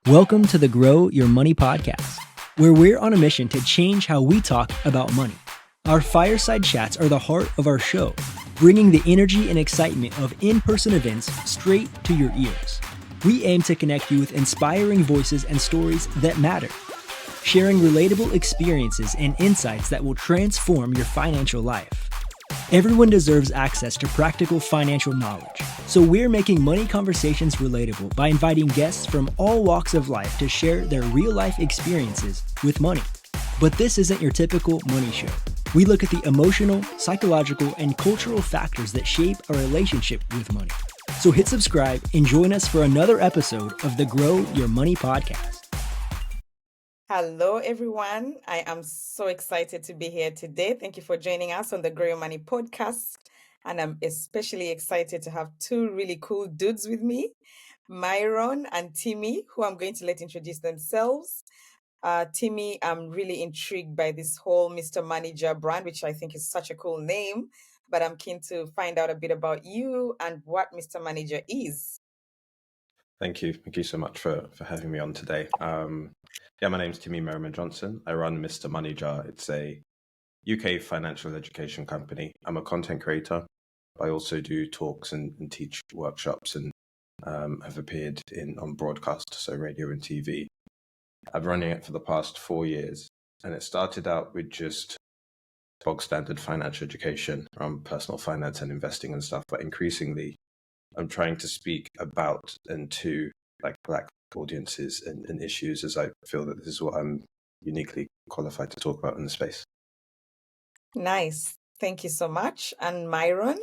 Welcome to the Grow Your Money podcast, where we're on a mission to change how we talk about money. Our fireside chats are the heart of our show, bringing the energy and excitement of in-person events straight to your ears. We aim to connect you with inspiring voices and stories that matter, sharing relatable experiences and insights that will transform your financial life. Everyone deserves access to practical financial knowledge, so we're making money conversations relatable by inviting guests from all walks of life to share their real-life experiences with money. But this isn't your typical money show. We look at the emotional, psychological, and cultural factors that shape our relationship with money. So hit subscribe and join us for another episode of the Grow Your Money podcast. Hello, everyone. I am so excited to be here today. Thank you for joining us on the Grow Your Money podcast. And I'm especially excited to have two really cool dudes with me, Myron and Timi, who I'm going to let introduce themselves. Timi, I'm really intrigued by this whole Mr MoneyJar brand, which I think is such a cool name. But I'm keen to find out a bit about you and what Mr MoneyJar is. Thank you. Thank you so much for having me on today. My name's Timi Merriman-Johnson. I run Mr MoneyJar. It's a UK financial education company. I'm a content creator. I also do talks and teach workshops and have appeared on broadcast, so radio and TV. I've been running it for the past 4 years, and it started out with just bog standard financial education around personal finance and investing and stuff, but increasingly I'm trying to speak about and to Black audiences and issues, as I feel that this is what I'm uniquely qualified to talk about in the space. Nice. Thank you so much. And Myron?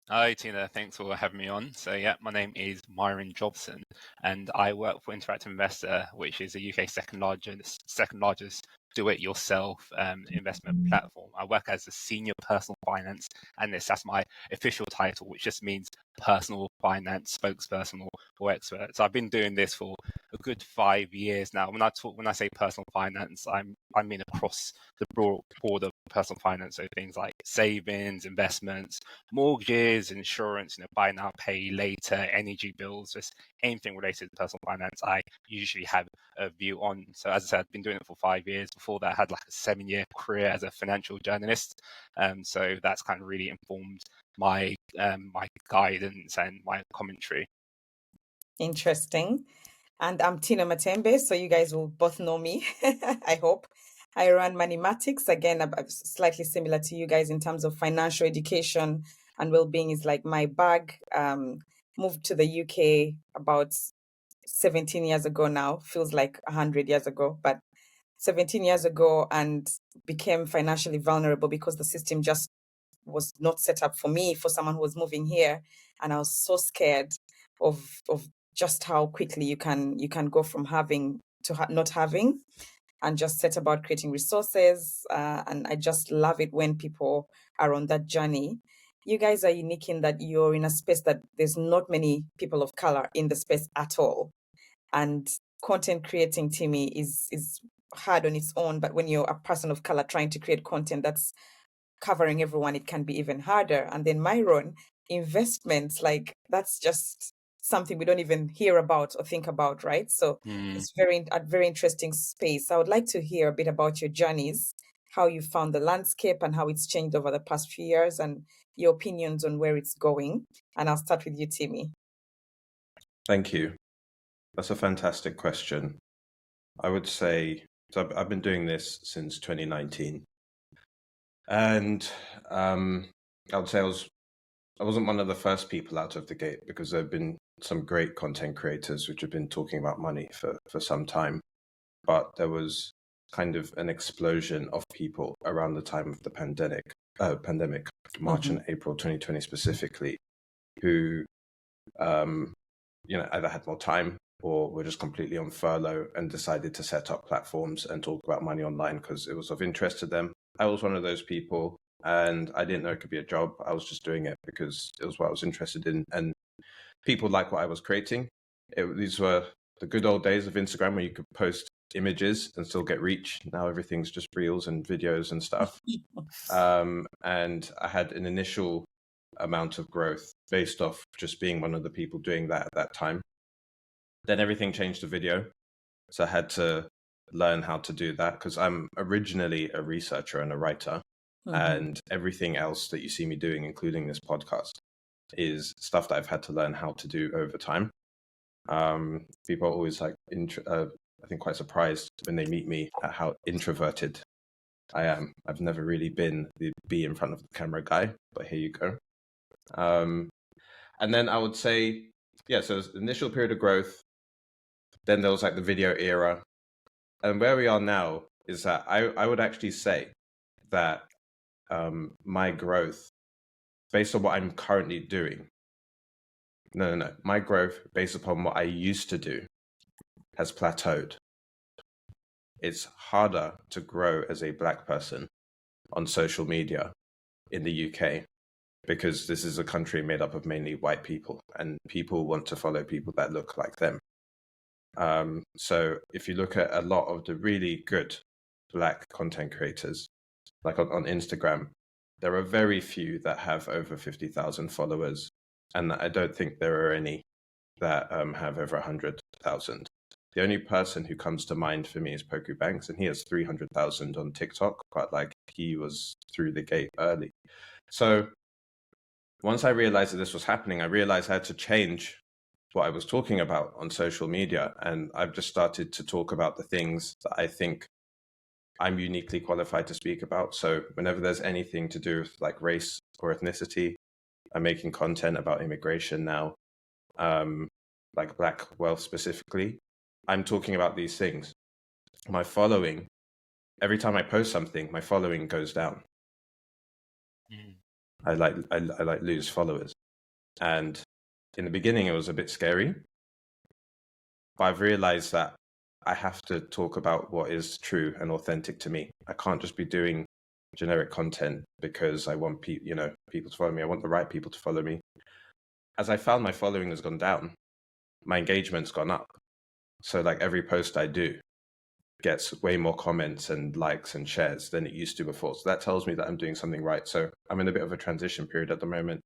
Hi, Tina. Thanks for having me on. So, my name is Myron Jobson, and I work for Interactive Investor, which is the UK's second largest do-it-yourself investment platform. I work as a senior personal finance analyst. That's my official title, which just means personal finance spokesperson or expert. So I've been doing this for a good 5 years now. When I say personal finance, I mean across the broader personal finance, so things like savings, investments, mortgages, insurance, buy now, pay later, energy bills, just anything related to personal finance, I usually have a view on. So as I said, I've been doing it for 5 years. Before that, I had a 7-year career as a financial journalist. So that's kind of really informed my my guidance and my commentary. Interesting. And I'm Tynah Matembe, so you guys will both know me, I hope. I run Moneymatics. Again, I'm slightly similar to you guys in terms of financial education and well-being is like my bag. Moved to the UK about 17 years ago now. Feels like 100 years ago, but 17 years ago, and became financially vulnerable because the system just was not set up for me, for someone who was moving here. And I was so scared of just how quickly you can go from having to not having, and just set about creating resources. And I just love it when people are on that journey. You guys are unique in that you're in a space that there's not many people of color in the space at all. And content creating, Timi, is hard on its own. But when you're a person of color trying to create content that's covering everyone, it can be even harder. And then Myron, investments, that's just something we don't even hear about or think about, right? So it's a very interesting space. I would like to hear a bit about your journeys, how you found the landscape and how it's changed over the past few years, and your opinions on where it's going. And I'll start with you, Timi. Thank you. That's a fantastic question. I would say, so I've been doing this since 2019. And I would say I wasn't one of the first people out of the gate, because there have been some great content creators which have been talking about money for some time. But there was kind of an explosion of people around the time of the pandemic, March and April 2020 specifically, who either had more time or were just completely on furlough and decided to set up platforms and talk about money online because it was of interest to them. I was one of those people, and I didn't know it could be a job. I was just doing it because it was what I was interested in, and people liked what I was creating. These were the good old days of Instagram where you could post images and still get reach. Now everything's just reels and videos and stuff. And I had an initial amount of growth based off just being one of the people doing that at that time. Then everything changed to video. So I had to learn how to do that because I'm originally a researcher and a writer. And everything else that you see me doing, including this podcast, is stuff that I've had to learn how to do over time. People are always like, I think, quite surprised when they meet me at how introverted I am. I've never really been the be in front of the camera guy, but here you go. And then I would say, yeah, so it's the initial period of growth. Then there was like the video era. And where we are now is that I would actually say that my growth, based on what I'm currently doing, no, my growth based upon what I used to do has plateaued. It's harder to grow as a Black person on social media in the UK because this is a country made up of mainly white people, and people want to follow people that look like them. So if you look at a lot of the really good Black content creators, like on Instagram, there are very few that have over 50,000 followers, and I don't think there are any that have over 100,000. The only person who comes to mind for me is Poku Banks, and he has 300,000 on TikTok, but like he was through the gate early. So once I realized that this was happening, I realized I had to change what I was talking about on social media. And I've just started to talk about the things that I think I'm uniquely qualified to speak about. So whenever there's anything to do with like race or ethnicity, I'm making content about immigration now, like Black wealth specifically. I'm talking about these things. My following, every time I post something, my following goes down. I lose followers. And in the beginning, it was a bit scary. But I've realized that I have to talk about what is true and authentic to me. I can't just be doing generic content because I want people to follow me. I want the right people to follow me. As I found my following has gone down, my engagement's gone up. So like every post I do gets way more comments and likes and shares than it used to before. So that tells me that I'm doing something right. So I'm in a bit of a transition period at the moment.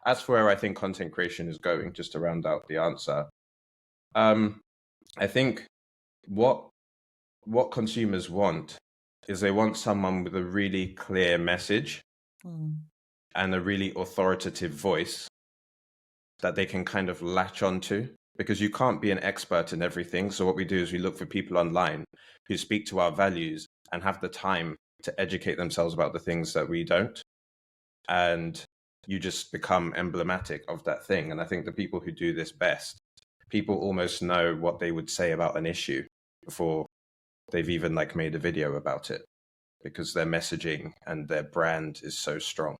As for where I think content creation is going, just to round out the answer, I think what consumers want is they want someone with a really clear message and a really authoritative voice that they can kind of latch onto, because you can't be an expert in everything. So what we do is we look for people online who speak to our values and have the time to educate themselves about the things that we don't. And you just become emblematic of that thing. And I think the people who do this best, people almost know what they would say about an issue before they've even like made a video about it, because their messaging and their brand is so strong.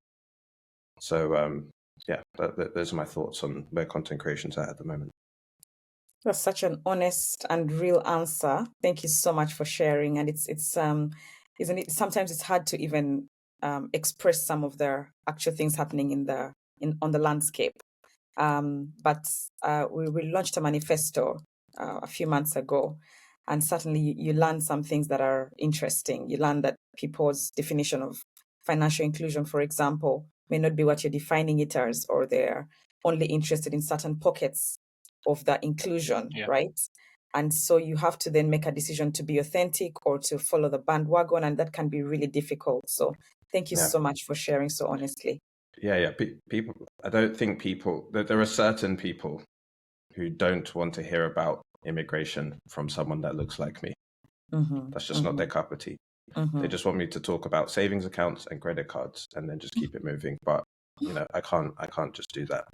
So yeah, those are my thoughts on where content creation's at the moment. That's such an honest and real answer. Thank you so much for sharing. And it's isn't it, sometimes it's hard to even express some of the actual things happening on the landscape. But we launched a manifesto a few months ago, and certainly you learn some things that are interesting. You learn that people's definition of financial inclusion, for example, may not be what you're defining it as, or they're only interested in certain pockets of that inclusion, right? And so you have to then make a decision to be authentic or to follow the bandwagon, and that can be really difficult. So thank you so much for sharing so honestly. Yeah. People, I don't think there are certain people who don't want to hear about immigration from someone that looks like me. That's just not their cup of tea. They just want me to talk about savings accounts and credit cards and then just keep it moving. But I can't just do that.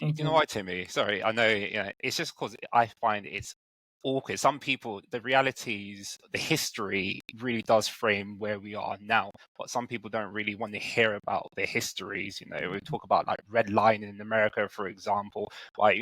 You know why, Timi? Sorry, I know it's just because I find it's awkward. Some people, the realities, the history really does frame where we are now, but some people don't really want to hear about their histories. We talk about like redlining in America, for example, like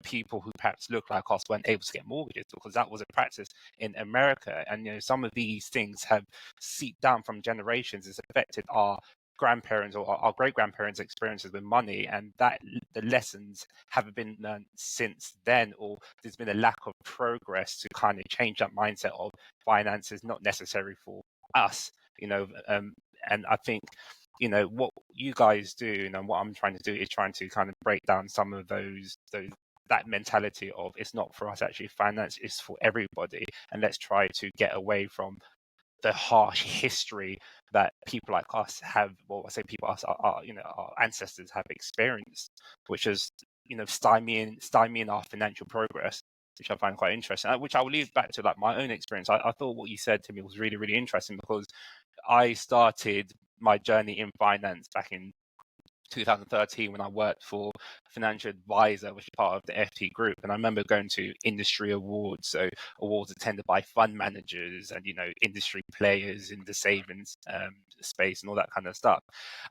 people who perhaps look like us weren't able to get mortgages because that was a practice in America. And some of these things have seeped down from generations. It's affected our grandparents or our great-grandparents' experiences with money, and that the lessons haven't been learned since then, or there's been a lack of progress to kind of change that mindset of finances not necessary for us. And I think what you guys do and what I'm trying to do is trying to kind of break down some of those that mentality of it's not for us, actually finance is for everybody, and let's try to get away from the harsh history that people like us have, well, I say people, us, our ancestors have experienced, which is, stymieing our financial progress, which I find quite interesting, which I will leave back to like my own experience. I thought what you said to me was really, really interesting, because I started my journey in finance back in 2013 when I worked for a financial advisor, which is part of the FT group. And I remember going to industry awards, so awards attended by fund managers and, industry players in the savings space and all that kind of stuff.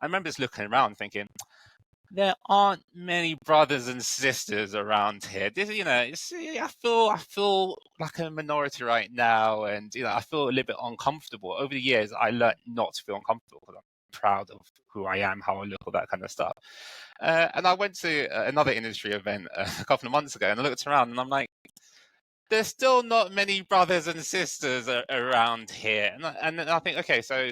I remember just looking around thinking, there aren't many brothers and sisters around here. This, I feel like a minority right now, and I feel a little bit uncomfortable. Over the years, I learned not to feel uncomfortable because I'm proud of who I am, how I look, all that kind of stuff. And I went to another industry event a couple of months ago, and I looked around, and I'm like, there's still not many brothers and sisters around here, and I think, okay, so.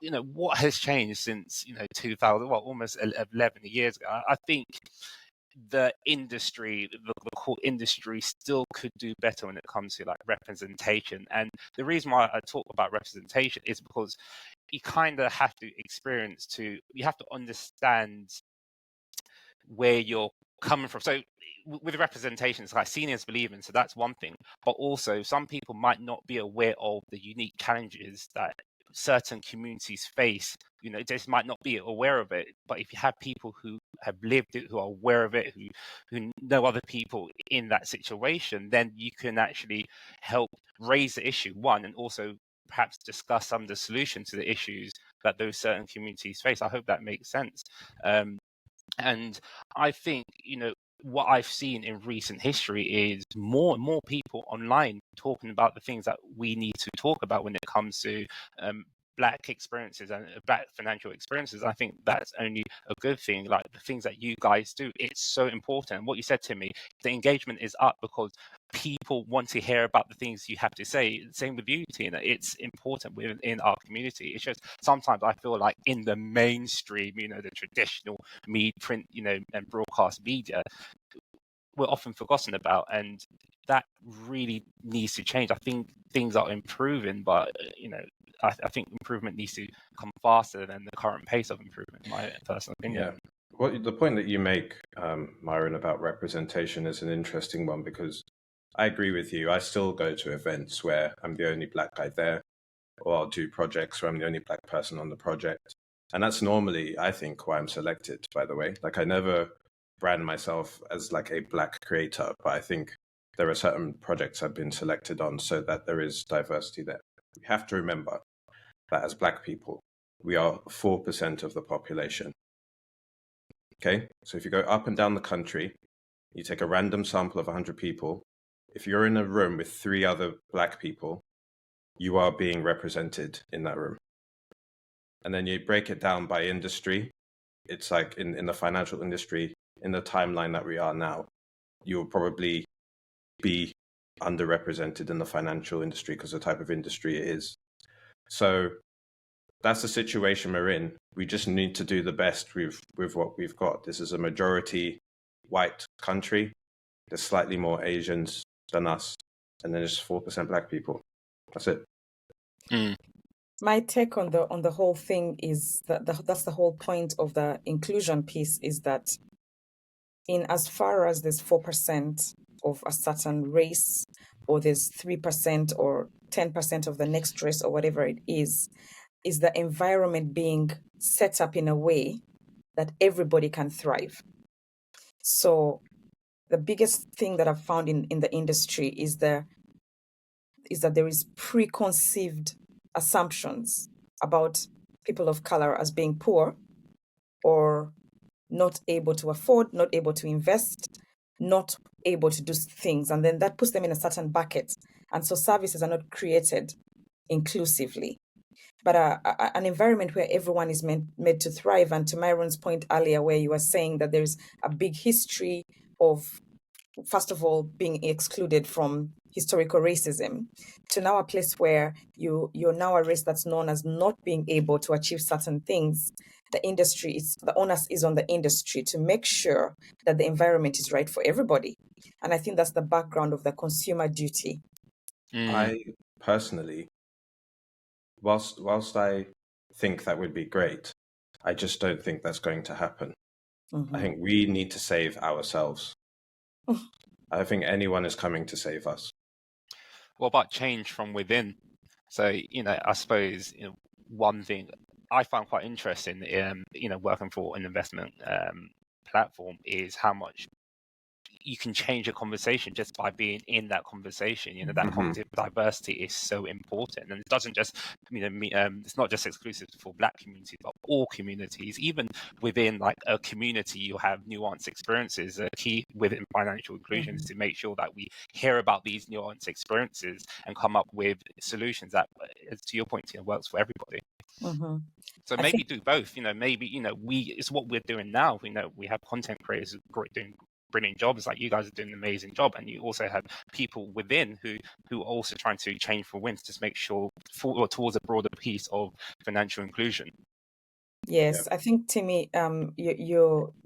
What has changed since 2000, almost 11 years ago? I think the industry, the core industry, still could do better when it comes to like representation. And the reason why I talk about representation is because you kind of have to you have to understand where you're coming from. So with representation, it's like seniors believe in, so that's one thing. But also, some people might not be aware of the unique challenges that certain communities face. Just might not be aware of it. But if you have people who have lived it, who are aware of it, who know other people in that situation, then you can actually help raise the issue, one, and also perhaps discuss some of the solutions to the issues that those certain communities face. I hope that makes sense. And I think, what I've seen in recent history is more and more people online talking about the things that we need to talk about when it comes to Black experiences and Black financial experiences. I think that's only a good thing. Like the things that you guys do, it's so important. And what you said to me, the engagement is up because people want to hear about the things you have to say. Same with you, Tynah. It's important within our community. It's just sometimes I feel like in the mainstream, the traditional print, and broadcast media, we're often forgotten about, and that really needs to change. I think things are improving, but I think improvement needs to come faster than the current pace of improvement, in my personal opinion. Yeah. Well, the point that you make, Myron, about representation is an interesting one, because I agree with you. I still go to events where I'm the only Black guy there, or I'll do projects where I'm the only Black person on the project. And that's normally, I think, why I'm selected, by the way. Like, I never brand myself as like a Black creator, but I think there are certain projects I've been selected on so that there is diversity there. We have to remember that as Black people, we are 4% of the population. Okay? So if you go up and down the country, you take a random sample of 100 people, if you're in a room with 3 other Black people, you are being represented in that room. And then you break it down by industry. It's like in the financial industry, in the timeline that we are now, you'll probably be underrepresented in the financial industry because of the type of industry it is. So that's the situation we're in. We just need to do the best with what we've got. This is a majority white country. There's slightly more Asians than us, and then there's 4% Black people. That's it. My take on the whole thing is that that's the whole point of the inclusion piece, is that in as far as there's 4% of a certain race, or there's 3% or 10% of the next race, or whatever it is the environment being set up in a way that everybody can thrive. So the biggest thing that I've found in the industry is that there is preconceived assumptions about people of color as being poor, or not able to afford, not able to invest, not able to do things. And then that puts them in a certain bucket. And so services are not created inclusively. But an environment where everyone is made to thrive. And to Myron's point earlier, where you were saying that there's a big history of, first of all, being excluded from historical racism, to now a place where you're now a race that's known as not being able to achieve certain things. the onus is on the industry to make sure that the environment is right for everybody. And I think that's the background of the consumer duty. I personally, whilst I think that would be great, I just don't think that's going to happen. I think we need to save ourselves. I don't think anyone is coming to save us. What about change from within? So, I suppose one thing I find quite interesting, working for an investment platform is how much you can change a conversation just by being in that conversation. That cognitive diversity is so important, and it doesn't just, it's not just exclusive for Black communities, but all communities. Even within like a community, you have nuanced experiences. A key within financial inclusion is to make sure that we hear about these nuanced experiences and come up with solutions that, to your point, works for everybody. So maybe do both. It's what we're doing now. We have content creators doing brilliant jobs, like you guys are doing an amazing job, and you also have people within who are also trying to change for wins to make sure towards a broader piece of financial inclusion. Yes, I think, Timi,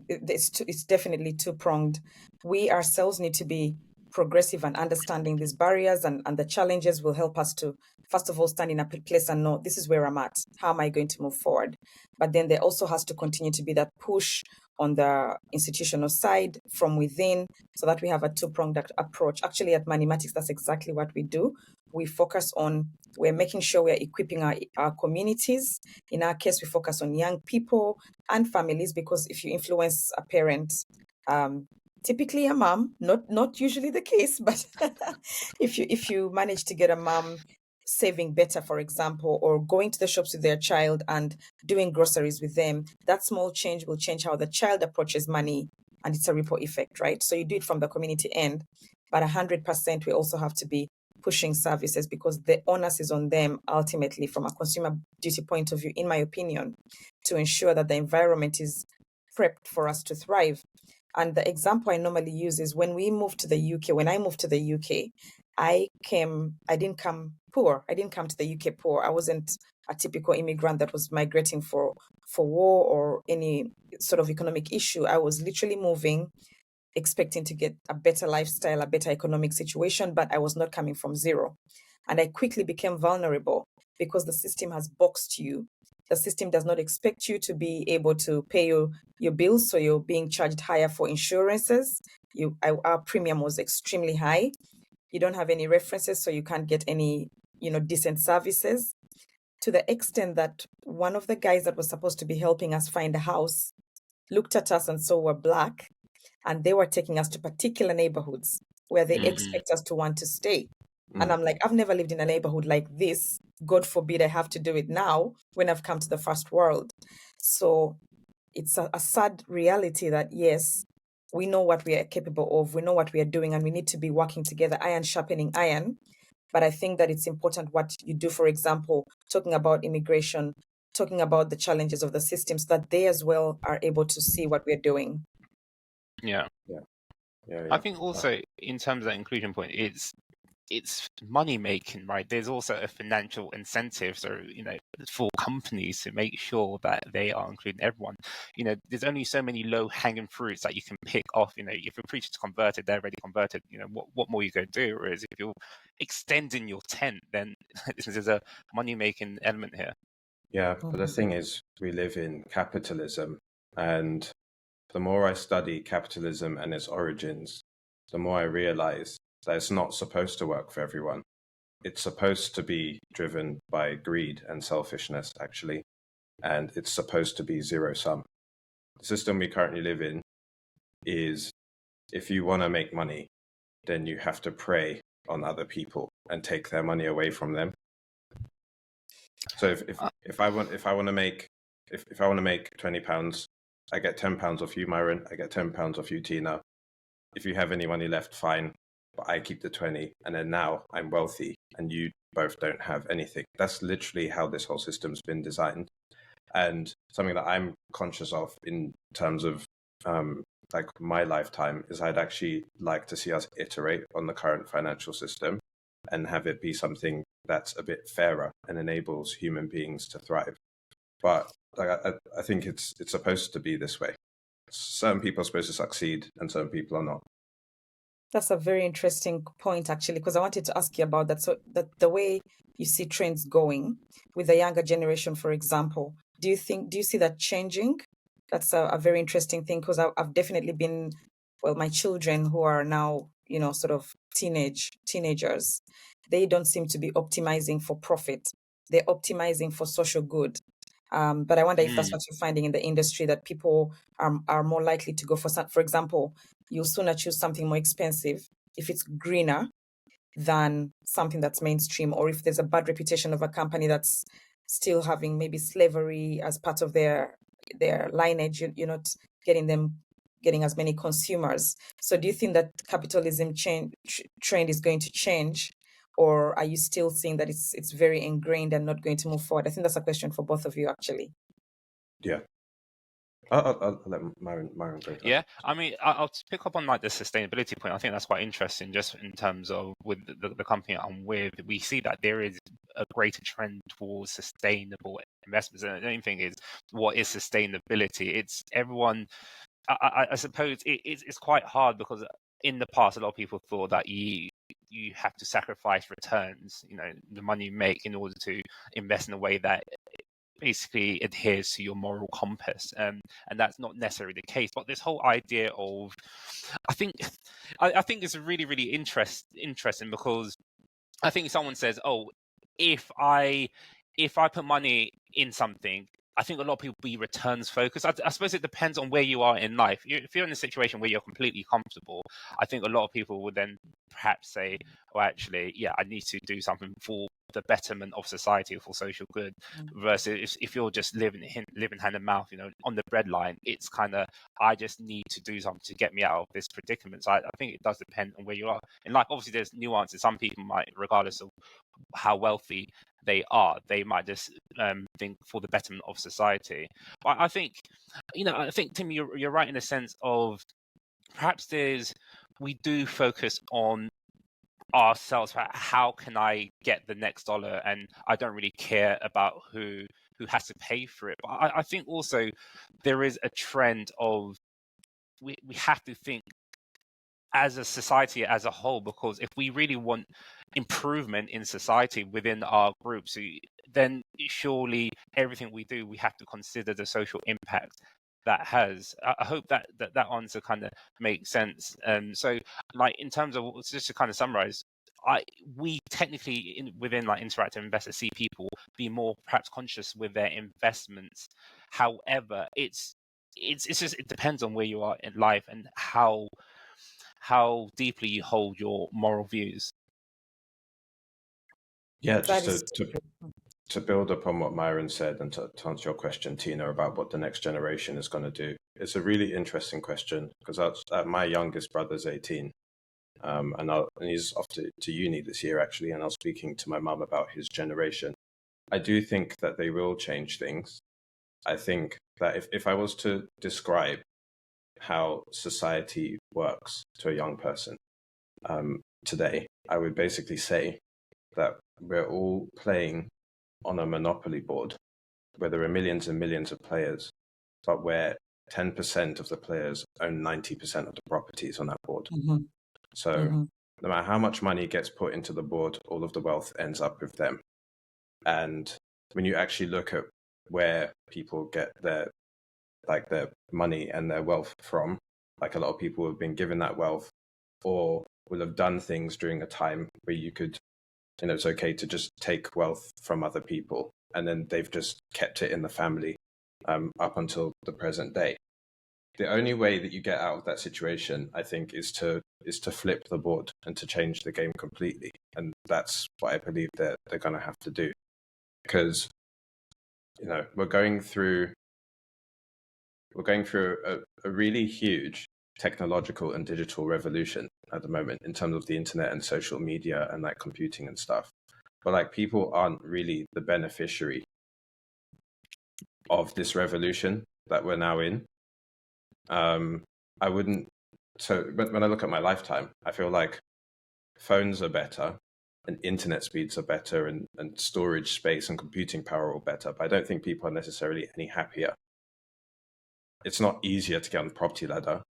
it's definitely two-pronged. We ourselves need to be progressive and understanding these barriers, and the challenges will help us to, first of all, stand in a place and know this is where I'm at. How am I going to move forward? But then there also has to continue to be that push on the institutional side from within, so that we have a two-pronged approach. Actually, at Mathematics, that's exactly what we do. We're making sure we're equipping our communities. In our case, we focus on young people and families, because if you influence a parent, typically a mom, not usually the case, but if you manage to get a mom saving better, for example, or going to the shops with their child and doing groceries with them, that small change will change how the child approaches money, and it's a ripple effect, right? So you do it from the community end, but 100% we also have to be pushing services, because the onus is on them ultimately, from a consumer duty point of view, in my opinion, to ensure that the environment is prepped for us to thrive. And the example I normally use is when we moved to the UK. When I moved to the UK, I didn't come poor. I didn't come to the UK poor. I wasn't a typical immigrant that was migrating for war or any sort of economic issue. I was literally moving, expecting to get a better lifestyle, a better economic situation, but I was not coming from zero. And I quickly became vulnerable because the system has boxed you. The system does not expect you to be able to pay your bills, so you're being charged higher for insurances. Our premium was extremely high. You don't have any references, so you can't get any, decent services. To the extent that one of the guys that was supposed to be helping us find a house looked at us and saw we're Black, and they were taking us to particular neighborhoods where they expect us to want to stay. And I'm like, I've never lived in a neighborhood like this. God forbid I have to do it now when I've come to the first world. So it's a sad reality that, yes, we know what we are capable of, we know what we are doing, and we need to be working together, iron sharpening iron. But I think that it's important what you do, for example, talking about immigration, talking about the challenges of the system, so that they as well are able to see what we're doing. Yeah. I think also in terms of that inclusion point, it's money making, right? There's also a financial incentive, so for companies to make sure that they are including everyone. There's only so many low hanging fruits that you can pick off. If your preacher's converted, they're already converted. What more you going to do? Whereas if you're extending your tent, then there's a money making element here. Yeah, but the thing is, we live in capitalism, and the more I study capitalism and its origins, the more I realize that it's not supposed to work for everyone. It's supposed to be driven by greed and selfishness, actually, and it's supposed to be zero-sum. The system we currently live in is, if you want to make money, then you have to prey on other people and take their money away from them. So if I want to make £20, I get £10 off you, Myron. I get £10 off you, Tynah. If you have any money left, fine. But I keep the 20, and then now I'm wealthy, and you both don't have anything. That's literally how this whole system's been designed. And something that I'm conscious of in terms of my lifetime is I'd actually like to see us iterate on the current financial system and have it be something that's a bit fairer and enables human beings to thrive. But I think it's supposed to be this way. Certain people are supposed to succeed and certain people are not. That's a very interesting point, actually, because I wanted to ask you about that. So that the way you see trends going with the younger generation, for example, do you see that changing? That's a very interesting thing, because I've definitely been, well, my children who are now, sort of teenagers, they don't seem to be optimizing for profit. They're optimizing for social good. But I wonder if that's Mm. what you're finding in the industry, that people are more likely to go for example, you'll sooner choose something more expensive if it's greener than something that's mainstream, or if there's a bad reputation of a company that's still having maybe slavery as part of their lineage. You're not getting as many consumers. So do you think that capitalism trend is going to change, or are you still seeing that it's very ingrained and not going to move forward? I think that's a question for both of you, actually. Yeah. I'll let Myron go first. Yeah, I mean, I'll pick up on like the sustainability point. I think that's quite interesting, just in terms of with the company I'm with, we see that there is a greater trend towards sustainable investments. And the only thing is, what is sustainability? It's everyone. I suppose it's quite hard, because in the past, a lot of people thought that you have to sacrifice returns, the money you make, in order to invest in a way that basically adheres to your moral compass, and that's not necessarily the case. But this whole idea of, I think it's really, really interesting, because I think someone says, oh, if I put money in something, I think a lot of people be returns focused. I suppose it depends on where you are in life. If you're in a situation where you're completely comfortable, I think a lot of people would then perhaps say, oh, actually, yeah, I need to do something for the betterment of society or for social good. Versus if you're just living hand to mouth, on the breadline, it's kind of, I just need to do something to get me out of this predicament. So I think it does depend on where you are in life. Obviously, there's nuances. Some people might, regardless of how wealthy they are, they might just think for the betterment of society. But I think, Tim, you're right in the sense of perhaps we do focus on ourselves. How can I get the next dollar, and I don't really care about who has to pay for it. But I think also there is a trend of we have to think as a society as a whole, because if we really want improvement in society within our groups, then surely everything we do, we have to consider the social impact that has. I hope that answer kind of makes sense. So, like, in terms of, just to kind of summarize, we technically within like interactive investors see people be more perhaps conscious with their investments. However, it's just, it depends on where you are in life and how deeply you hold your moral views. Yeah, just to build upon what Myron said, and to answer your question, Tynah, about what the next generation is going to do. It's a really interesting question, because my youngest brother's 18, and he's off to uni this year, actually, and I was speaking to my mum about his generation. I do think that they will change things. I think that if I was to describe how society works to a young person today, I would basically say that we're all playing on a monopoly board where there are millions and millions of players, but where 10% of the players own 90% of the properties on that board. Mm-hmm. So no matter how much money gets put into the board, all of the wealth ends up with them. And when you actually look at where people get their money and their wealth from, like, a lot of people have been given that wealth, or will have done things during a time where you could, it's okay to just take wealth from other people, and then they've just kept it in the family up until the present day. The only way that you get out of that situation, I think, is to flip the board and to change the game completely. And that's what I believe they're going to have to do, because we're going through a really huge technological and digital revolution at the moment in terms of the internet and social media and like computing and stuff. But like, people aren't really the beneficiary of this revolution that we're now in. So when I look at my lifetime, I feel like phones are better, and internet speeds are better, and storage space and computing power are better. But I don't think people are necessarily any happier. It's not easier to get on the property ladder.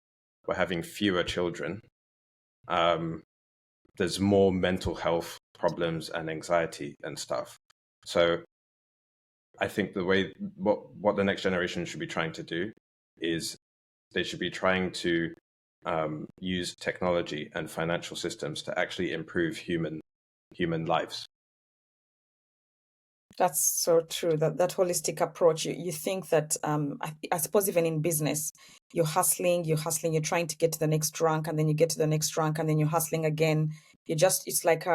We're having fewer children. There's more mental health problems and anxiety and stuff. So I think what the next generation should be trying to do is they should be trying to use technology and financial systems to actually improve human lives. That's so true. That holistic approach. You think that I suppose even in business, you're hustling, you're trying to get to the next rank, and then you get to the next rank, and then you're hustling again. It's like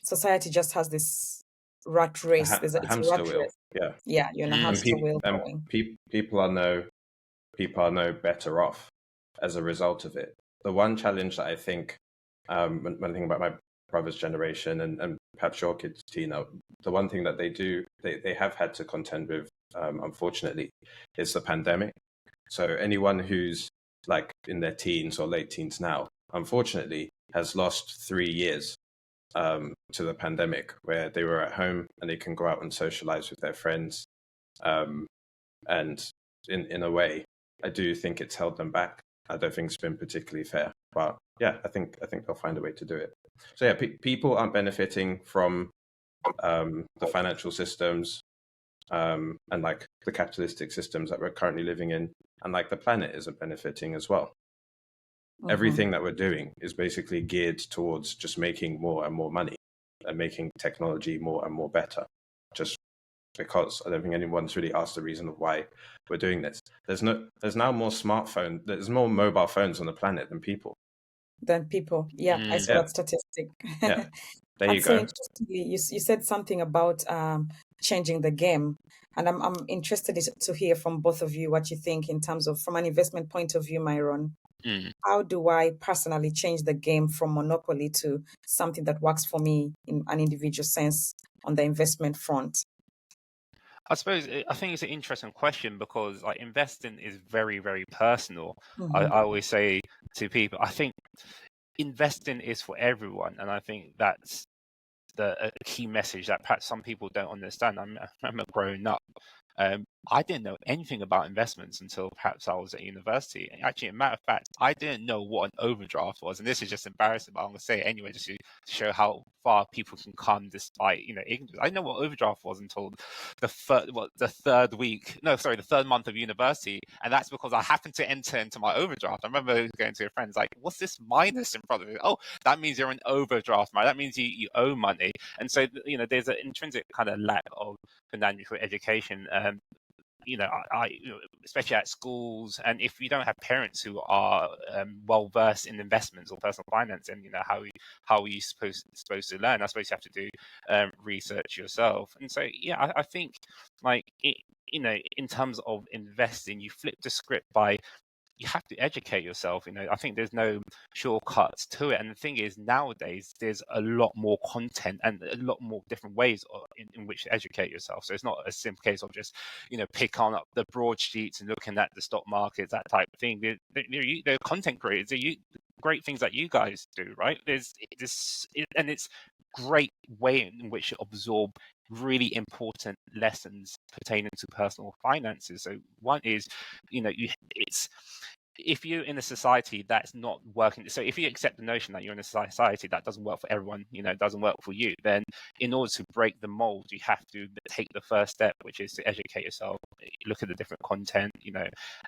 society just has this rat race. It's a Hamster rat wheel. race. Yeah. Yeah, you're in a hamster wheel And going. people are no better off as a result of it. The one challenge that I think, when I think about my brother's generation and perhaps your kids, Tina, the one thing that they have had to contend with, unfortunately, is the pandemic. So anyone who's like in their teens or late teens now, unfortunately, has lost 3 years to the pandemic, where they were at home and they can go out and socialize with their friends. And in a way, I do think it's held them back. I don't think it's been particularly fair, but yeah, I think they'll find a way to do it. So yeah, people aren't benefiting from the financial systems and like the capitalistic systems that we're currently living in, and like the planet isn't benefiting as well. Everything that we're doing is basically geared towards just making more and more money and making technology more and more better. Just because I don't think anyone's really asked the reason of why we're doing this. There's now more there's more mobile phones on the planet than people. Yeah, I saw that statistic. Yeah, there And you so go. interestingly, you said something about changing the game, and I'm interested to hear from both of you what you think in terms of, from an investment point of view, Myron. How do I personally change the game from monopoly to something that works for me in an individual sense on the investment front? I think it's an interesting question, because like investing is very, very personal. I always say to people, I think investing is for everyone, and I think that's a key message that perhaps some people don't understand. I remember growing up, I didn't know anything about investments until perhaps I was at university. And actually, a matter of fact, I didn't know what an overdraft was, and this is just embarrassing, but I'm going to say it anyway, just to show how far people can come despite ignorance. I didn't know what overdraft was until the third month of university, and that's because I happened to enter into my overdraft. I remember going to a friend's like, "What's this minus in front of it?" "Oh, that means you're an overdraft, right? That means you owe money." And so there's an intrinsic kind of lack of financial education. I especially at schools, and if you don't have parents who are well versed in investments or personal finance, and how are you supposed to learn? I suppose you have to do research yourself. And so I think in terms of investing, you flip the script by, you have to educate yourself. I think there's no shortcuts to it. And the thing is, nowadays, there's a lot more content and a lot more different ways in which to educate yourself. So it's not a simple case of just, pick on up the broadsheets and looking at the stock markets, that type of thing. They're content creators. They're great things that you guys do, right? And it's great way in which to absorb really important lessons pertaining to personal finances. So one is, it's, if you're in a society that's not working, so if you accept the notion that you're in a society that doesn't work for everyone, doesn't work for you, then in order to break the mold, you have to take the first step, which is to educate yourself, look at the different content,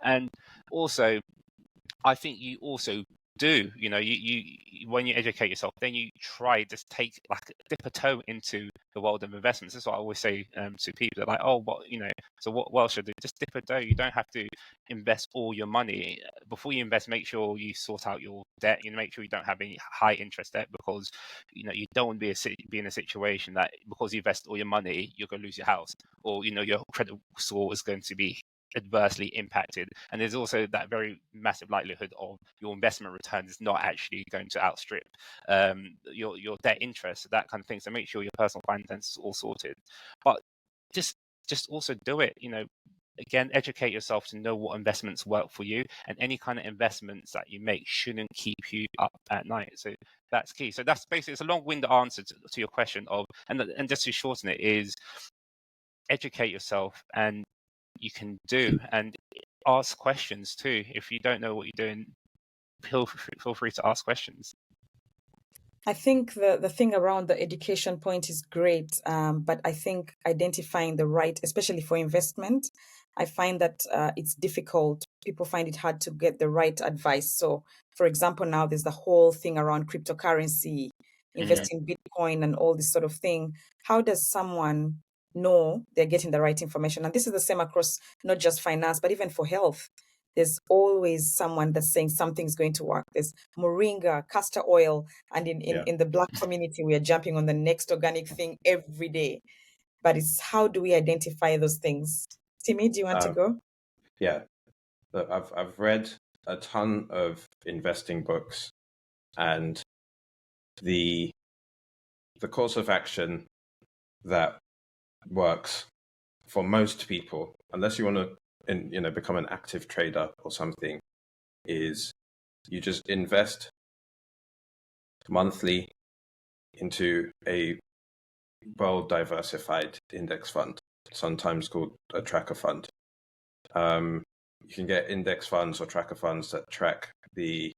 and also, I think you also do, you when you educate yourself, then you try just dip a toe into the world of investments. That's what I always say to people. They're like, "Oh, so what else should I do?" Just dip a toe. You don't have to invest all your money. Before you invest, make sure you sort out your debt. Make sure you don't have any high interest debt, because you don't want to be in a situation that because you invest all your money, you're going to lose your house, or your credit score is going to be adversely impacted. And there's also that very massive likelihood of your investment return is not actually going to outstrip your debt interest, that kind of thing. So make sure your personal finance is all sorted, but just also do it. again, educate yourself to know what investments work for you, and any kind of investments that you make shouldn't keep you up at night. So that's key. So that's basically, it's a long-winded answer to your question of, and just to shorten it, is educate yourself, and you can do, and ask questions too. If you don't know what you're doing, feel free to ask questions. I think the thing around the education point is great, but I think identifying the right, especially for investment, I find that it's difficult. People find it hard to get the right advice. So, for example, now there's the whole thing around cryptocurrency, invest in Bitcoin and all this sort of thing. How does someone know they're getting the right information? And this is the same across not just finance, but even for health. There's always someone that's saying something's going to work. There's moringa, castor oil, and in the Black community, we are jumping on the next organic thing every day. But it's how do we identify those things? Timi, do you want to go? Yeah, look, I've read a ton of investing books, and the course of action that works for most people, unless you want to become an active trader or something, is you just invest monthly into a well-diversified index fund, sometimes called a tracker fund. You can get index funds or tracker funds that track the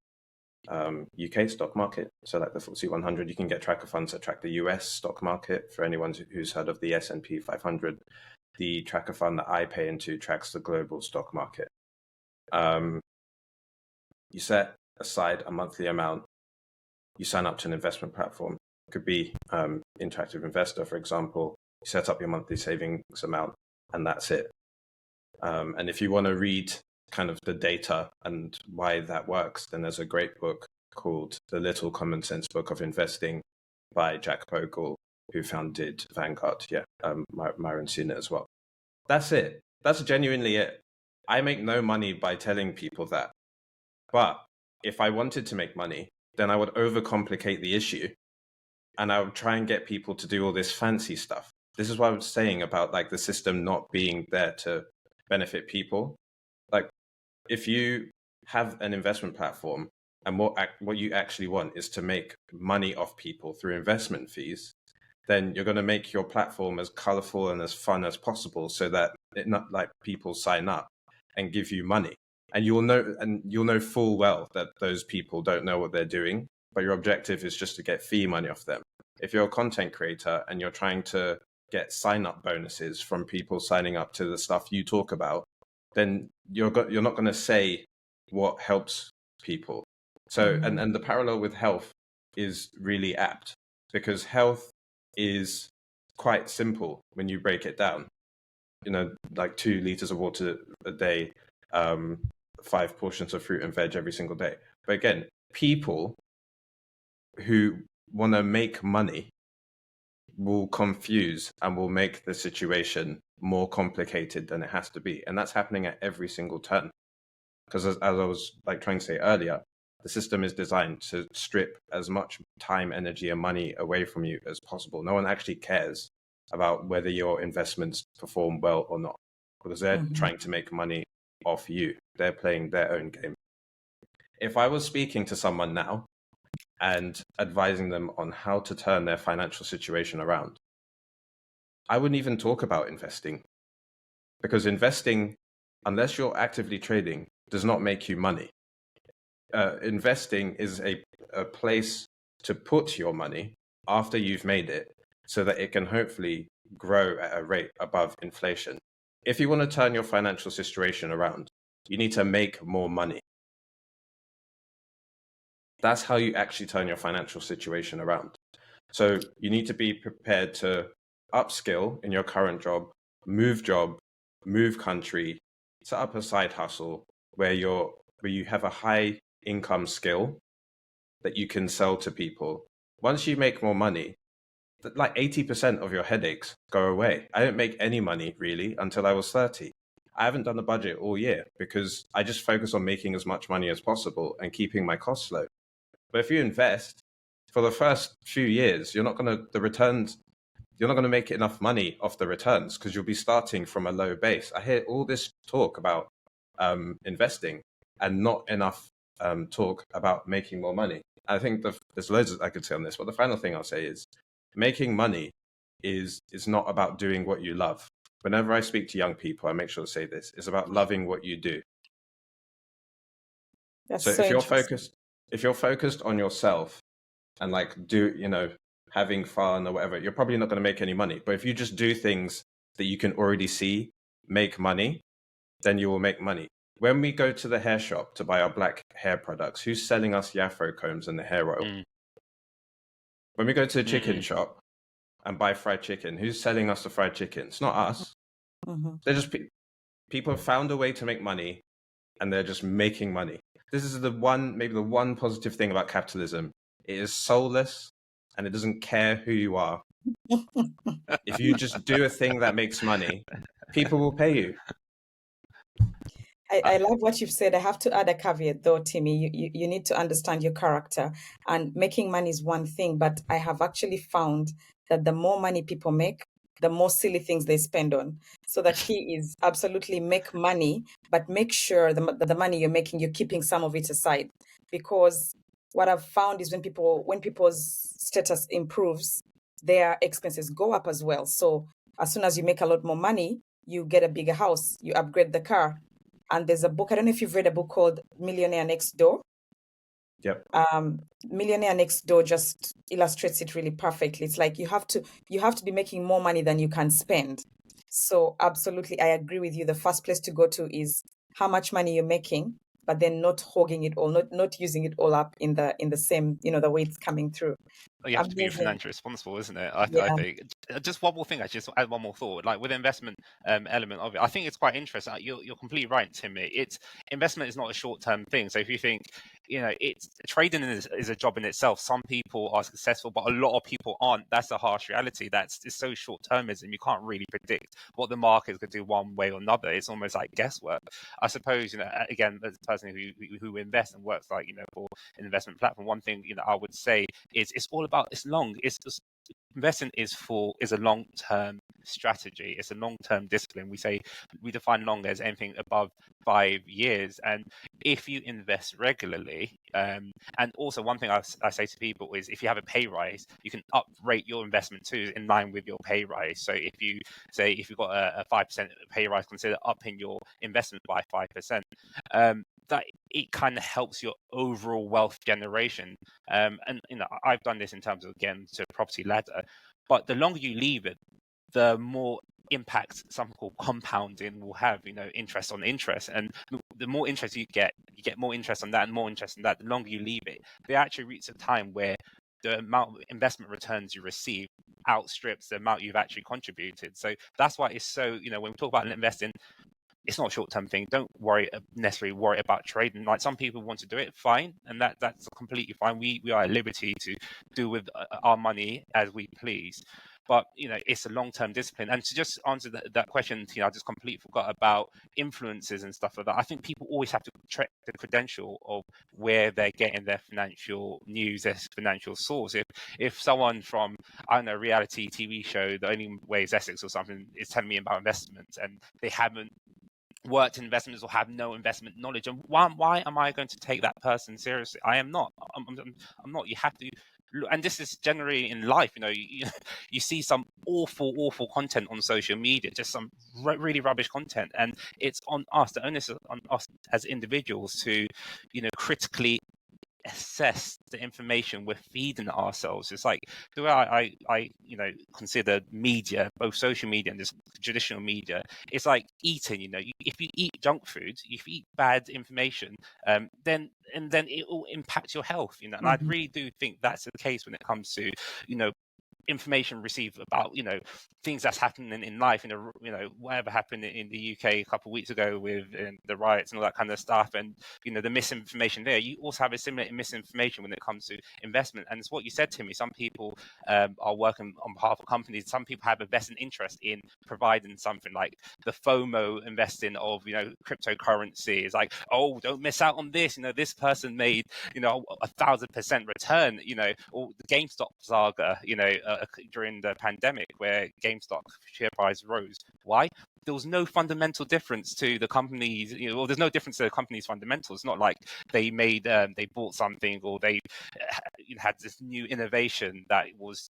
UK stock market, so like the FTSE 100. You can get tracker funds that track the US stock market. For anyone who's heard of the S&P 500, the tracker fund that I pay into tracks the global stock market. You set aside a monthly amount. You sign up to an investment platform. It could be Interactive Investor, for example. You set up your monthly savings amount, and that's it. And if you want to read kind of the data and why that works, then there's a great book called The Little Common Sense Book of Investing by Jack Bogle, who founded Vanguard. Yeah, Myron's seen it as well. That's it. That's genuinely it. I make no money by telling people that. But if I wanted to make money, then I would overcomplicate the issue, and I would try and get people to do all this fancy stuff. This is what I was saying about like the system not being there to benefit people. Like, if you have an investment platform and what you actually want is to make money off people through investment fees, then you're going to make your platform as colorful and as fun as possible, so that not like people sign up and give you money. And you'll know full well that those people don't know what they're doing, but your objective is just to get fee money off them. If you're a content creator and you're trying to get sign-up bonuses from people signing up to the stuff you talk about, then you're not going to say what helps people. So, and the parallel with health is really apt, because health is quite simple when you break it down. Like 2 liters of water a day, 5 portions of fruit and veg every single day. But again, people who want to make money will confuse and will make the situation more complicated than it has to be. And that's happening at every single turn. Because as I was like trying to say earlier, the system is designed to strip as much time, energy, and money away from you as possible. No one actually cares about whether your investments perform well or not, because they're trying to make money off you. They're playing their own game. If I was speaking to someone now and advising them on how to turn their financial situation around, I wouldn't even talk about investing, because investing, unless you're actively trading, does not make you money. Investing is a place to put your money after you've made it, so that it can hopefully grow at a rate above inflation. If you want to turn your financial situation around, you need to make more money. That's how you actually turn your financial situation around. So you need to be prepared to upskill in your current job, move country, set up a side hustle where you have a high income skill that you can sell to people. Once you make more money, like 80% of your headaches go away. I didn't make any money really until I was 30. I haven't done a budget all year because I just focus on making as much money as possible and keeping my costs low. But if you invest for the first few years, the returns you're not going to make enough money off the returns because you'll be starting from a low base. I hear all this talk about investing and not enough talk about making more money. I think there's loads I could say on this, but the final thing I'll say is making money is not about doing what you love. Whenever I speak to young people, I make sure to say this: it's about loving what you do. That's So so if you're focused on yourself and like having fun or whatever, you're probably not going to make any money. But if you just do things that you can already see make money, then you will make money. When we go to the hair shop to buy our black hair products, who's selling us the afro combs and the hair oil? When we go to the chicken shop and buy fried chicken, who's selling us the fried chicken? It's not us. They're just people have found a way to make money, and they're just making money. This is maybe the one positive thing about capitalism. It is soulless, and it doesn't care who you are. If you just do a thing that makes money, people will pay you. I love what you've said. I have to add a caveat though, Timi. You need to understand your character, and making money is one thing, but I have actually found that the more money people make, the more silly things they spend on. So the key is absolutely make money, but make sure the money you're making, you're keeping some of it aside. Because what I've found is when people's status improves, their expenses go up as well. So as soon as you make a lot more money, you get a bigger house, you upgrade the car. And there's a book, I don't know if you've read a book called Millionaire Next Door. Yep. Millionaire Next Door just illustrates it really perfectly. It's like you have to be making more money than you can spend. So absolutely, I agree with you. The first place to go to is how much money you're making, but then not hogging it all, not using it all up in the same, the way it's coming through. You have to be financially responsible, isn't it? I think. Just one more thing, actually, just add one more thought. Like with investment element of it, I think it's quite interesting. You're completely right, Timi. Investment is not a short-term thing. So if you think, it's trading is a job in itself. Some people are successful, but a lot of people aren't. That's a harsh reality. It's so short-termism. You can't really predict what the market is going to do one way or another. It's almost like guesswork. I suppose, again, as a person who invests and works for an investment platform, one thing I would say is it's all about investing is a long-term strategy. It's a long-term discipline. We define long as anything above 5 years. And if you invest regularly, and also one thing I say to people is if you have a pay rise, you can uprate your investment too in line with your pay rise. So if you've got a 5% pay rise, consider upping your investment by 5%. That it kind of helps your overall wealth generation. And I've done this in terms of, again, to property ladder, but the longer you leave it, the more impact something called compounding will have, interest on interest. And the more interest you get more interest on that and more interest on that. The longer you leave it, they actually reach a time where the amount of investment returns you receive outstrips the amount you've actually contributed. So that's why it's so, when we talk about investing, it's not a short-term thing. Don't necessarily worry about trading. Like some people want to do it, fine, and that's completely fine. We are at liberty to do with our money as we please. But it's a long-term discipline. And to just answer that question, I just completely forgot about influences and stuff like that. I think people always have to check the credential of where they're getting their financial news, their financial source. If someone from, I don't know, reality TV show, The Only Way is Essex or something, is telling me about investments and they haven't worked in investments or have no investment knowledge, and why am I going to take that person seriously? I am not. I'm not. You have to, and this is generally in life. You see some awful content on social media, just some really rubbish content, and it's on us. The onus is on us as individuals to, critically assess the information we're feeding ourselves. It's like the way I consider media, both social media and this traditional media, it's like eating. If you eat junk food, if you eat bad information, then it will impact your health. And I really do think that's the case when it comes to information received about things that's happening in life, whatever happened in the UK a couple of weeks ago with the riots and all that kind of stuff, and the misinformation there. You also have a similar misinformation when it comes to investment, and it's what you said to me. Some people are working on behalf of companies. Some people have a vested interest in providing something, like the FOMO investing of cryptocurrency. It's like, oh, don't miss out on this. This person made 1,000% return. Or the GameStop saga. during the pandemic where GameStop share price rose. Why? There was no fundamental difference to the company's, well, there's no difference to the company's fundamentals. It's not like they bought something, or they had this new innovation that was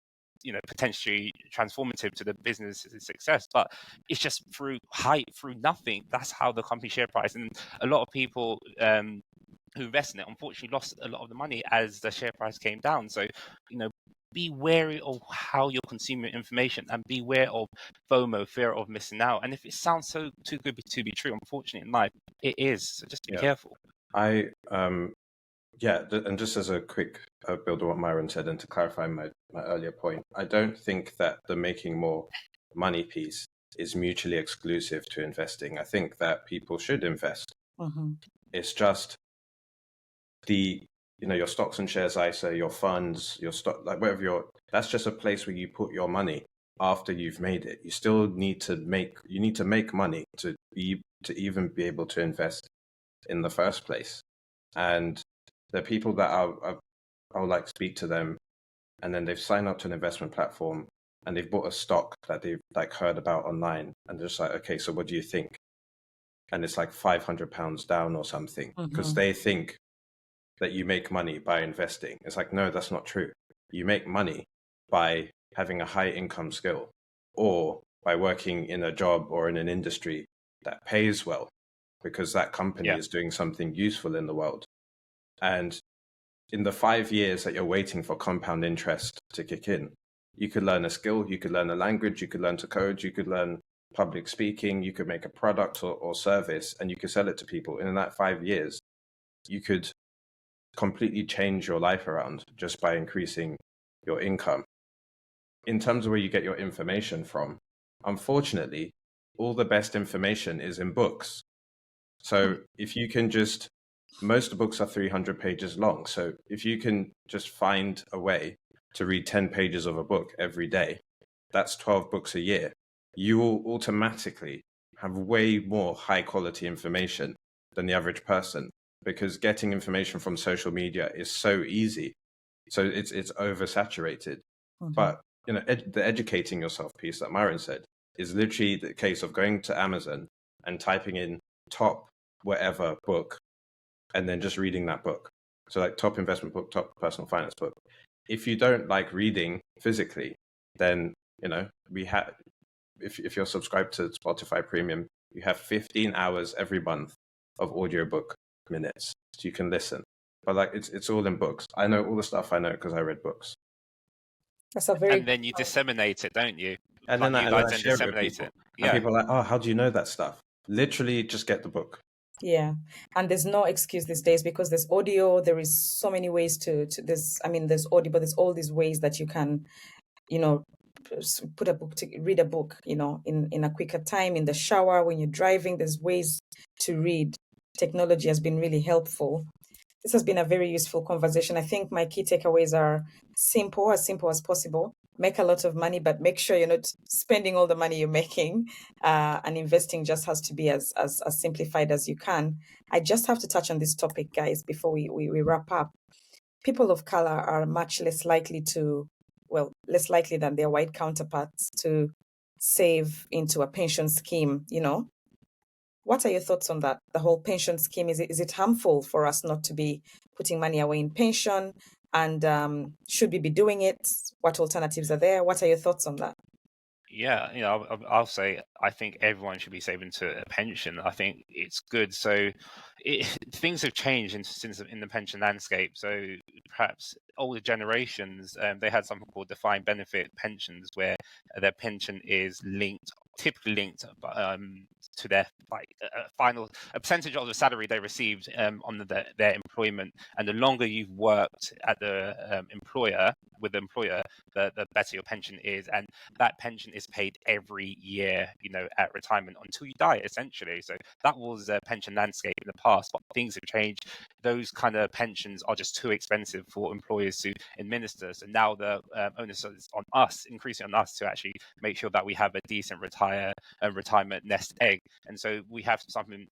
potentially transformative to the business's success, but it's just through hype, through nothing. That's how the company share price, and a lot of people who invest in it unfortunately lost a lot of the money as the share price came down. So be wary of how you're consuming information, and beware of FOMO, fear of missing out. And if it sounds so too good to be true, unfortunately in life it is. So just be careful. And just as a quick build on what Myron said, and to clarify my earlier point, I don't think that the making more money piece is mutually exclusive to investing. I think that people should invest. Mm-hmm. It's just your stocks and shares ISA, your funds, your stock, like whatever that's just a place where you put your money after you've made it. You still need to make money to even be able to invest in the first place. And the people that I'll like speak to them, and then they've signed up to an investment platform and they've bought a stock that they've like heard about online, and they're just like, okay, so what do you think? And it's like £500 down or something, because they think that you make money by investing. It's like, no, that's not true. You make money by having a high income skill, or by working in a job or in an industry that pays well, because that company is doing something useful in the world. And in the 5 years that you're waiting for compound interest to kick in, you could learn a skill, you could learn a language, you could learn to code, you could learn public speaking, you could make a product or service, and you could sell it to people. And in that 5 years, you could completely change your life around just by increasing your income. In terms of where you get your information from, unfortunately, all the best information is in books. So if you can most books are 300 pages long. So if you can just find a way to read 10 pages of a book every day, that's 12 books a year. You will automatically have way more high quality information than the average person, because getting information from social media is so easy. So it's oversaturated. Mm-hmm. But the educating yourself piece that Myron said is literally the case of going to Amazon and typing in top whatever book, and then just reading that book. So like top investment book, top personal finance book. If you don't like reading physically, then if you're subscribed to Spotify Premium, you have 15 hours every month of audiobook minutes, so you can listen. But like it's all in books. I know all the stuff I know because I read books. That's a very And then you disseminate it, don't you? And Like then you I guys then share it with disseminate people. it. And Yeah. people are like, oh, how do you know that stuff? Literally just get the book. Yeah, and there's no excuse these days, because there's audio. There is so many ways to there's audio, but there's all these ways that you can, read a book, in a quicker time, in the shower, when you're driving. There's ways to read. Technology has been really helpful. This has been a very useful conversation. I think my key takeaways are simple as possible. Make a lot of money, but make sure you're not spending all the money you're making. And investing just has to be as simplified as you can. I just have to touch on this topic, guys, before we wrap up. People of color are much less likely than their white counterparts to save into a pension scheme, What are your thoughts on that? The whole pension scheme, is it harmful for us not to be putting money away in pension? And should we be doing it? What alternatives are there? What are your thoughts on that? Yeah, I'll say I think everyone should be saving to a pension. I think it's good. So things have changed since in the pension landscape. So perhaps older generations, they had something called defined benefit pensions, where their pension is typically linked to their a percentage of the salary they received on their employment. And the longer you've worked at the employer, the better your pension is, and that pension is paid every year, at retirement until you die, essentially. So that was the pension landscape in the past, but things have changed. Those kind of pensions are just too expensive for employers to administer. So now the onus is on us, increasing on us, to actually make sure that we have a decent retirement nest egg. And so we have something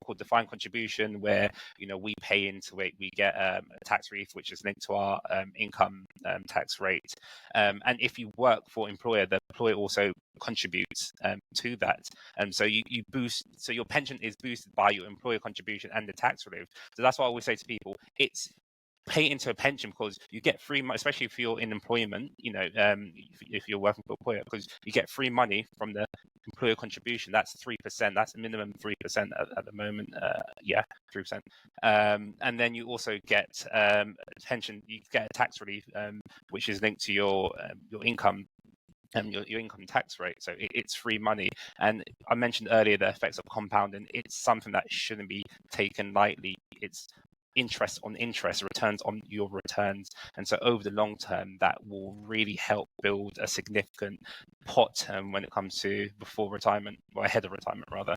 called defined contribution, where we pay into it, we get a tax relief which is linked to our income tax rate. And if you work for employer, the employer also contributes to that. And so you boost, so your pension is boosted by your employer contribution and the tax relief. So that's why I always say to people, it's pay into a pension because you get free money, especially if you're in employment, if you're working for an employer, because you get free money from the employer contribution. That's 3%. That's a minimum 3% at the moment. 3%. And then you also get pension. You get a tax relief, which is linked to your income. Your income tax rate. So it's free money. And I mentioned earlier the effects of compounding. It's something that shouldn't be taken lightly. It's interest on interest, returns on your returns. And so over the long term, that will really help build a significant pot when it comes to before retirement, or ahead of retirement rather.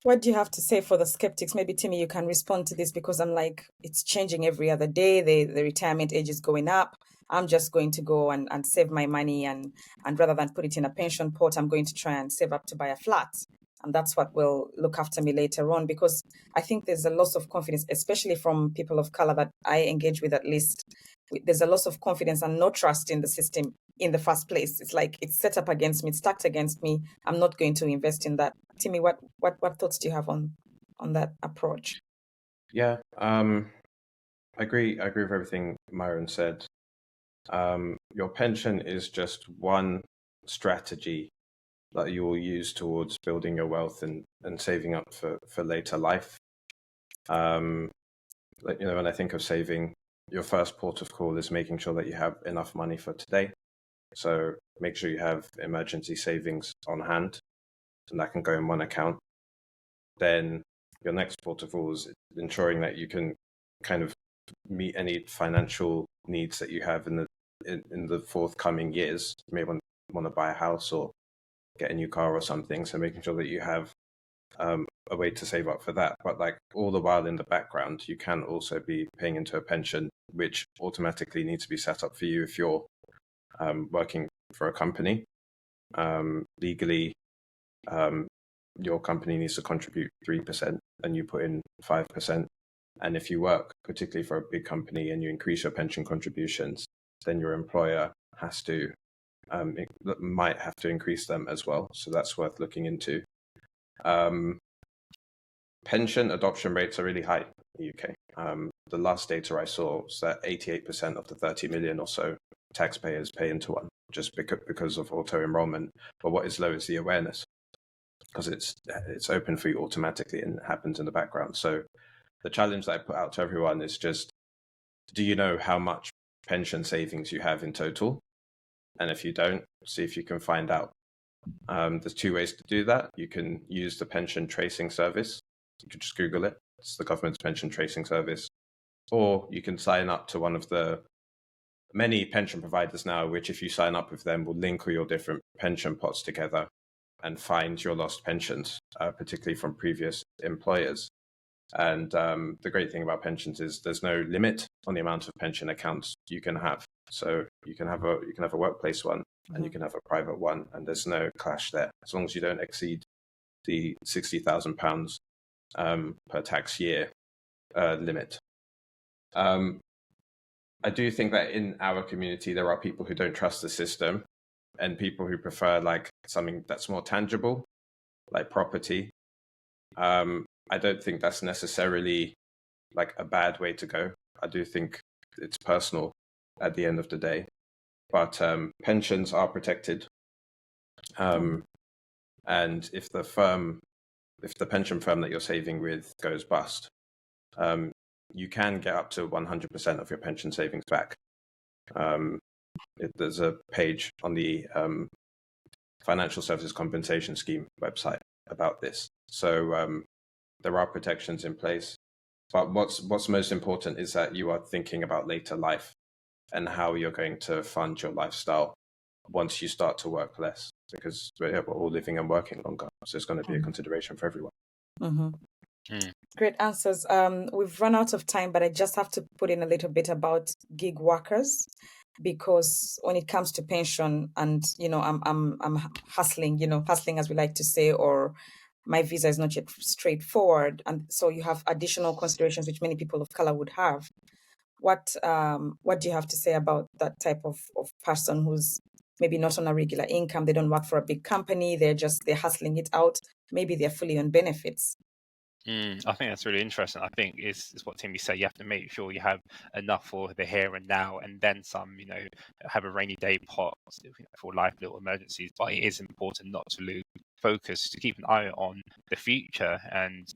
What do you have to say for the skeptics? Maybe Timi, you can respond to this, because I'm like, it's changing every other day. The retirement age is going up. I'm just going to go and save my money, and rather than put it in a pension pot, I'm going to try and save up to buy a flat. And that's what will look after me later on, because I think there's a loss of confidence, especially from people of color that I engage with, at least. There's a loss of confidence and no trust in the system in the first place. It's like it's set up against me, it's stacked against me. I'm not going to invest in that. Timi, what thoughts do you have on that approach? Yeah, I agree with everything Myron said. Your pension is just one strategy that you will use towards building your wealth and saving up for later life. When I think of saving, your first port of call is making sure that you have enough money for today. So make sure you have emergency savings on hand, and that can go in one account. Then your next port of call is ensuring that you can kind of meet any financial needs that you have in the forthcoming years. You may want to buy a house or get a new car or something. So making sure that you have a way to save up for that. But like all the while in the background, you can also be paying into a pension, which automatically needs to be set up for you if you're working for a company. Legally, your company needs to contribute 3% and you put in 5%. And if you work particularly for a big company and you increase your pension contributions, then your employer might have to increase them as well. So that's worth looking into. Pension adoption rates are really high in the UK. The last data I saw was that 88% of the 30 million or so taxpayers pay into one, just because of auto enrollment. But what is low is the awareness, because it's open for you automatically and it happens in the background. So the challenge that I put out to everyone is just, do you know how much pension savings you have in total? And if you don't, see if you can find out. There's two ways to do that. You can use the pension tracing service. You can just Google it. It's the government's pension tracing service. Or you can sign up to one of the many pension providers now, which if you sign up with them will link all your different pension pots together and find your lost pensions, particularly from previous employers. And the great thing about pensions is there's no limit on the amount of pension accounts you can have. So you can have a workplace one and you can have a private one, and there's no clash there as long as you don't exceed the £60,000 per tax year limit. I do think that in our community there are people who don't trust the system and people who prefer like something that's more tangible, like property. I don't think that's necessarily like a bad way to go. I do think it's personal at the end of the day, but pensions are protected. And if the pension firm that you're saving with goes bust, you can get up to 100% of your pension savings back. There's a page on the Financial Services Compensation Scheme website about this. So there are protections in place. But what's most important is that you are thinking about later life and how you're going to fund your lifestyle once you start to work less, because we're all living and working longer. So it's going to be a consideration for everyone. Great answers. We've run out of time, but I just have to put in a little bit about gig workers, because when it comes to pension, and I'm hustling, hustling as we like to say, or my visa is not yet straightforward, and so you have additional considerations which many people of color would have. What do you have to say about that type of person who's maybe not on a regular income? They don't work for a big company. They're hustling it out. Maybe they're fully on benefits. I think that's really interesting. I think it's what Timi said. You have to make sure you have enough for the here and now, and then some. Have a rainy day pot for life, little emergencies. But it is important not to lose focus, to keep an eye on the future. And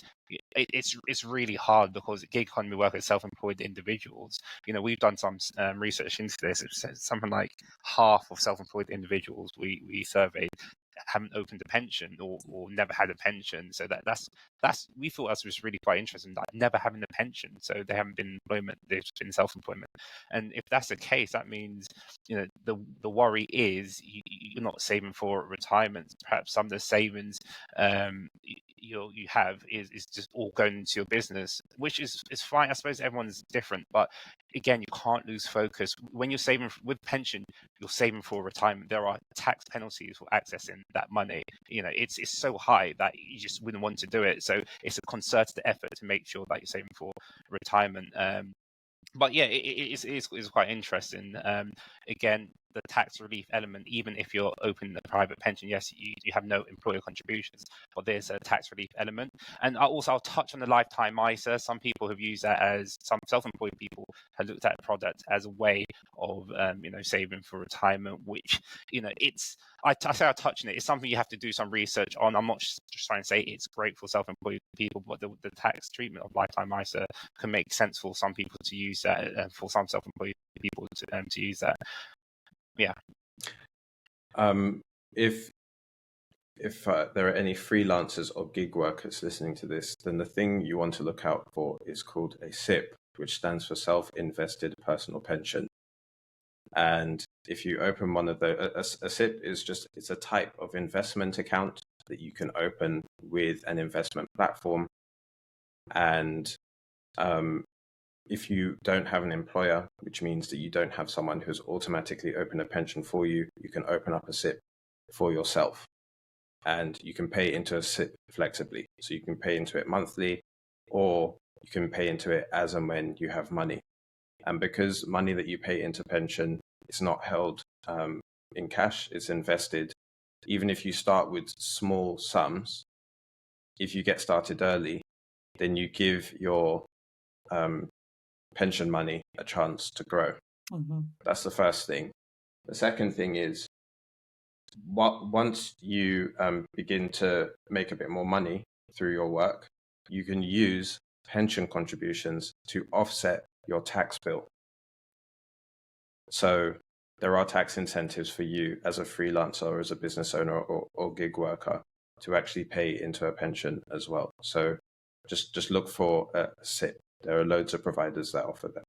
it's really hard because gig economy workers, self-employed individuals. We've done some research into this. It's something like half of self-employed individuals we surveyed haven't opened a pension or never had a pension. So that's we thought that was really quite interesting, like never having a pension. So they haven't been in employment, they've been self-employment. And if that's the case, that means the worry is you're not saving for retirement. Perhaps some of the savings you have is just all going into your business, which is fine. I suppose everyone's different, but again, you can't lose focus. When you're saving with pension, you're saving for retirement. There are tax penalties for accessing that money. It's so high that you just wouldn't want to do it. So it's a concerted effort to make sure that you're saving for retirement. But yeah, it is quite interesting. Again, the tax relief element, even if you're opening a private pension, yes, you have no employer contributions, but there's a tax relief element. And I'll touch on the lifetime ISA. Some people have used that some self-employed people have looked at the product as a way of saving for retirement, which I say I touch on it. It's something you have to do some research on. I'm not just trying to say it's great for self-employed people, but the tax treatment of lifetime ISA can make sense for some people to use that, for some self-employed people to use that. Yeah. If there are any freelancers or gig workers listening to this, then the thing you want to look out for is called a SIP, which stands for Self-Invested Personal Pension. And if you open one of a SIP it's a type of investment account that you can open with an investment platform. And if you don't have an employer, which means that you don't have someone who's automatically opened a pension for you, you can open up a SIP for yourself. And you can pay into a SIP flexibly. So you can pay into it monthly, or you can pay into it as and when you have money. And because money that you pay into pension is not held in cash, it's invested. Even if you start with small sums, if you get started early, then you give your pension money a chance to grow. Mm-hmm. That's the first thing. The second thing is, once you begin to make a bit more money through your work, you can use pension contributions to offset your tax bill. So there are tax incentives for you as a freelancer or as a business owner or gig worker to actually pay into a pension as well. So just look for a SIP. There are loads of providers that offer that.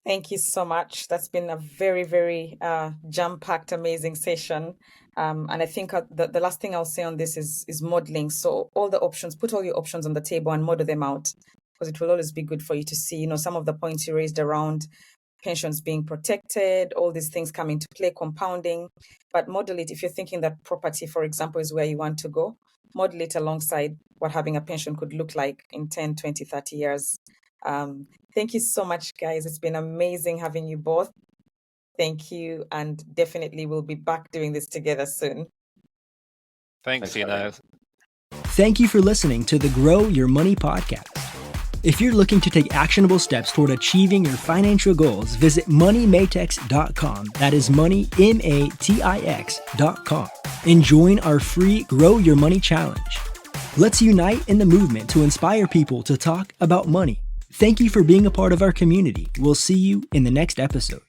Thank you so much. That's been a very, very jam-packed, amazing session. And I think the last thing I'll say on this is modeling. So all the options, put all your options on the table and model them out, because it will always be good for you to see, some of the points you raised around pensions being protected, all these things come into play, compounding. But model it, if you're thinking that property, for example, is where you want to go, model it alongside what having a pension could look like in 10, 20, 30 years. Thank you so much, guys. It's been amazing having you both. Thank you. And definitely we'll be back doing this together soon. Thanks, Tynah. Thank you for listening to the Grow Your Money podcast. If you're looking to take actionable steps toward achieving your financial goals, visit moneymatix.com. That is money, MATIX.com. And join our free Grow Your Money Challenge. Let's unite in the movement to inspire people to talk about money. Thank you for being a part of our community. We'll see you in the next episode.